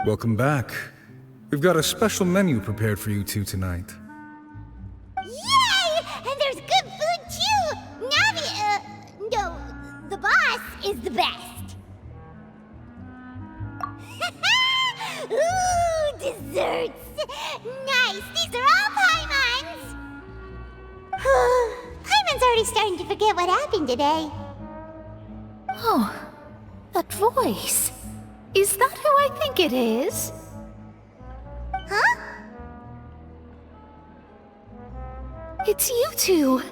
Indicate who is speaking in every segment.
Speaker 1: Welcome back. We've got a special menu prepared for you two tonight.
Speaker 2: Yay! And there's good food too! No, the boss is the best. Ooh, desserts! Nice! These are all Paimon's! Paimon's already starting to forget what happened today.
Speaker 3: Oh, that voice. Is that who I think it is?
Speaker 2: Huh?
Speaker 3: It's you two.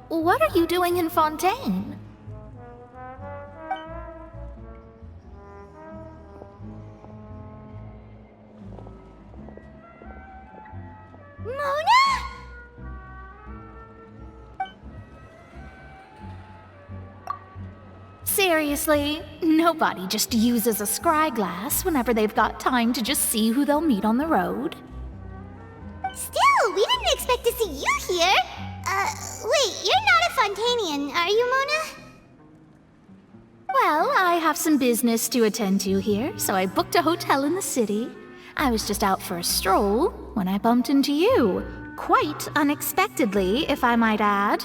Speaker 3: What are you doing in Fontaine?
Speaker 2: Mona?
Speaker 3: Seriously, nobody just uses a scry glass whenever they've got time to just see who they'll meet on the road.
Speaker 2: Still, we didn't expect to see you here. Wait, you're not a Fontainian, are you, Mona?
Speaker 3: Well, I have some business to attend to here, so I booked a hotel in the city. I was just out for a stroll when I bumped into you. Quite unexpectedly, if I might add.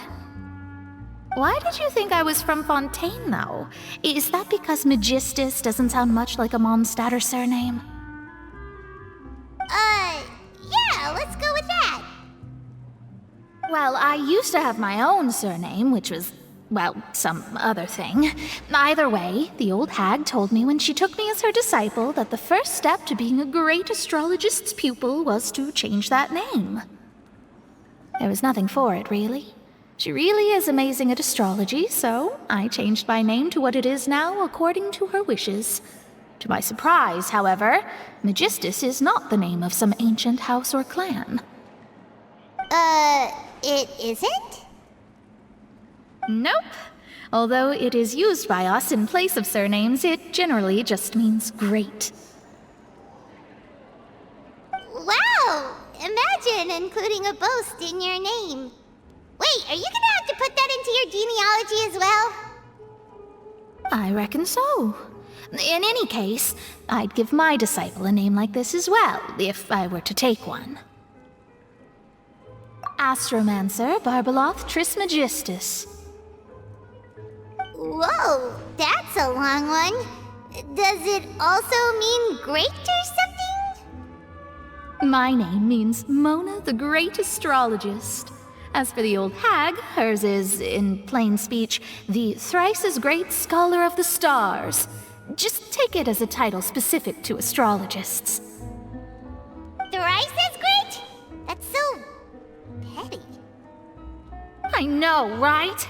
Speaker 3: Why did you think I was from Fontaine, though? Is that because Magistus doesn't sound much like a Mondstadter surname?
Speaker 2: Yeah, let's go with that.
Speaker 3: Well, I used to have my own surname, which was, well, some other thing. Either way, the old hag told me when she took me as her disciple that the first step to being a great astrologist's pupil was to change that name. There was nothing for it, really. She really is amazing at astrology, so I changed my name to what it is now according to her wishes. To my surprise, however, Magistus is not the name of some ancient house or clan.
Speaker 2: It isn't?
Speaker 3: Nope. Although it is used by us in place of surnames, it generally just means great.
Speaker 2: Wow! Imagine including a boast in your name. Wait, are you gonna have to put that into your genealogy as well?
Speaker 3: I reckon so. In any case, I'd give my disciple a name like this as well, if I were to take one. Astromancer Barbeloth Trismegistus.
Speaker 2: Whoa, that's a long one. Does it also mean great or something?
Speaker 3: My name means Mona the Great Astrologist. As for the old hag, hers is, in plain speech, the thrice-as-great Scholar of the Stars. Just take it as a title specific to astrologists.
Speaker 2: Thrice as great? That's so petty.
Speaker 3: I know, right?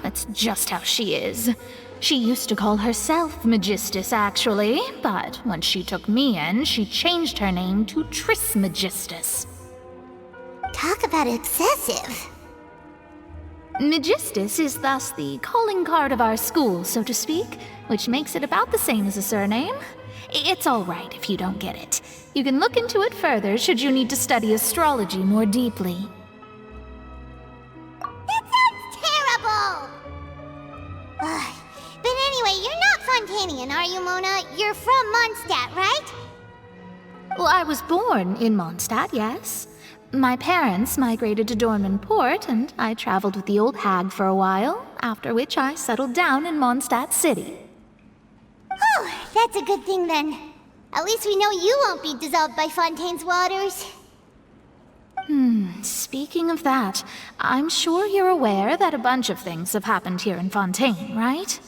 Speaker 3: That's just how she is. She used to call herself Magistus, actually, but when she took me in, she changed her name to Trismegistus.
Speaker 2: Talk about excessive.
Speaker 3: Magistus is thus the calling card of our school, so to speak, which makes it about the same as a surname. It's all right if you don't get it. You can look into it further should you need to study astrology more deeply.
Speaker 2: That sounds terrible! But anyway, you're not Fontainian, are you, Mona? You're from Mondstadt, right?
Speaker 3: Well, I was born in Mondstadt, yes. My parents migrated to Dorman Port, and I traveled with the old hag for a while, after which I settled down in Mondstadt City.
Speaker 2: Oh, that's a good thing then. At least we know you won't be dissolved by Fontaine's waters.
Speaker 3: Speaking of that, I'm sure you're aware that a bunch of things have happened here in Fontaine, right?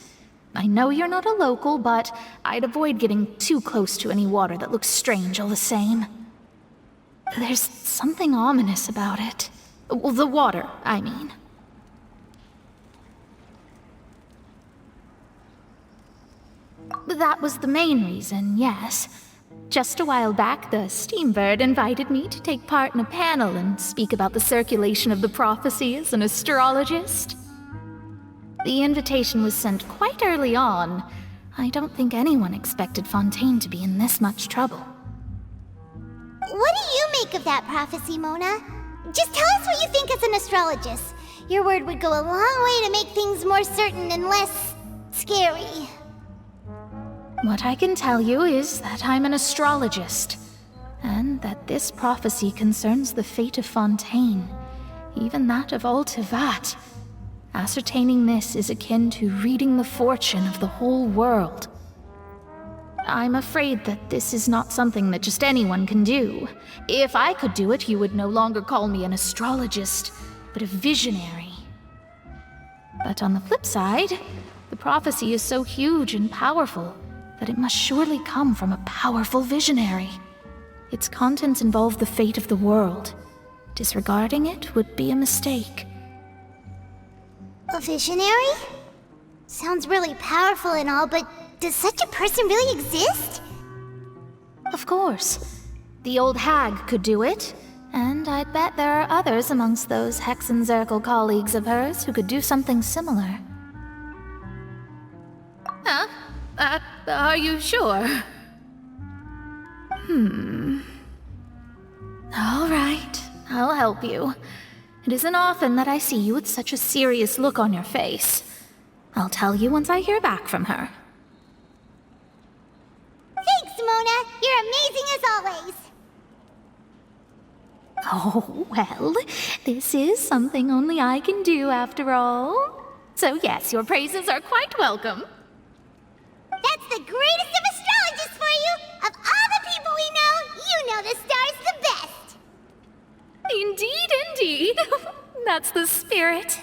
Speaker 3: I know you're not a local, but I'd avoid getting too close to any water that looks strange all the same. There's something ominous about it. Well, the water, I mean. That was the main reason, yes. Just a while back, the Steambird invited me to take part in a panel and speak about the circulation of the prophecy as an astrologist. The invitation was sent quite early on. I don't think anyone expected Fontaine to be in this much trouble.
Speaker 2: What do you make of that prophecy, Mona? Just tell us what you think as an astrologist. Your word would go a long way to make things more certain and less scary.
Speaker 3: What I can tell you is that I'm an astrologist, and that this prophecy concerns the fate of Fontaine, even that of all Tevat. Ascertaining this is akin to reading the fortune of the whole world. I'm afraid that this is not something that just anyone can do. If I could do it, you would no longer call me an astrologist, but a visionary. But on the flip side, the prophecy is so huge and powerful that it must surely come from a powerful visionary. Its contents involve the fate of the world. Disregarding it would be a mistake.
Speaker 2: A visionary? Sounds really powerful and all, but does such a person really exist?
Speaker 3: Of course. The old hag could do it, and I'd bet there are others amongst those Hexenzirkel colleagues of hers who could do something similar. Huh? Are you sure? All right, I'll help you. It isn't often that I see you with such a serious look on your face. I'll tell you once I hear back from her.
Speaker 2: Thanks, Mona. You're amazing as always.
Speaker 3: Oh, well, this is something only I can do after all. So yes, your praises are quite welcome.
Speaker 2: That's the greatest of astrologists for you! Of all the people we know, you know the star's the best!
Speaker 3: Indeed, indeed. That's the spirit.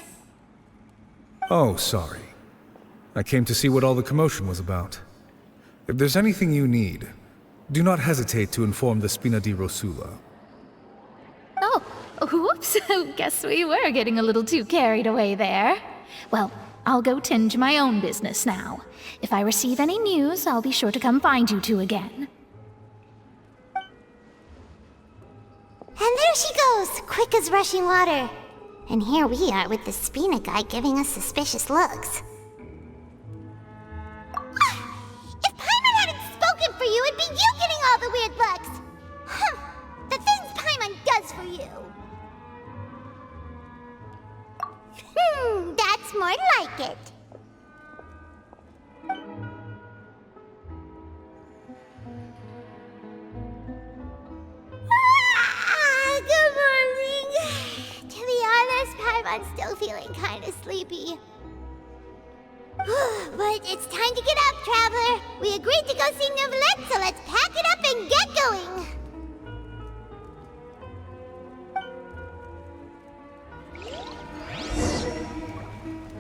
Speaker 1: Oh, sorry. I came to see what all the commotion was about. If there's anything you need, do not hesitate to inform the Spina di Rosula.
Speaker 3: Oh, whoops. Guess we were getting a little too carried away there. Well, I'll go tend to my own business now. If I receive any news, I'll be sure to come find you two again.
Speaker 2: And there she goes, quick as rushing water. And here we are with the Spina guy giving us suspicious looks. If Paimon hadn't spoken for you, it'd be you getting all the weird looks. The things Paimon does for you. That's more like it. Good morning. To be honest, Paimon's still feeling kind of sleepy. But it's time to get up, traveler. We agreed to go see Neuvillette, so let's pack it up and get going.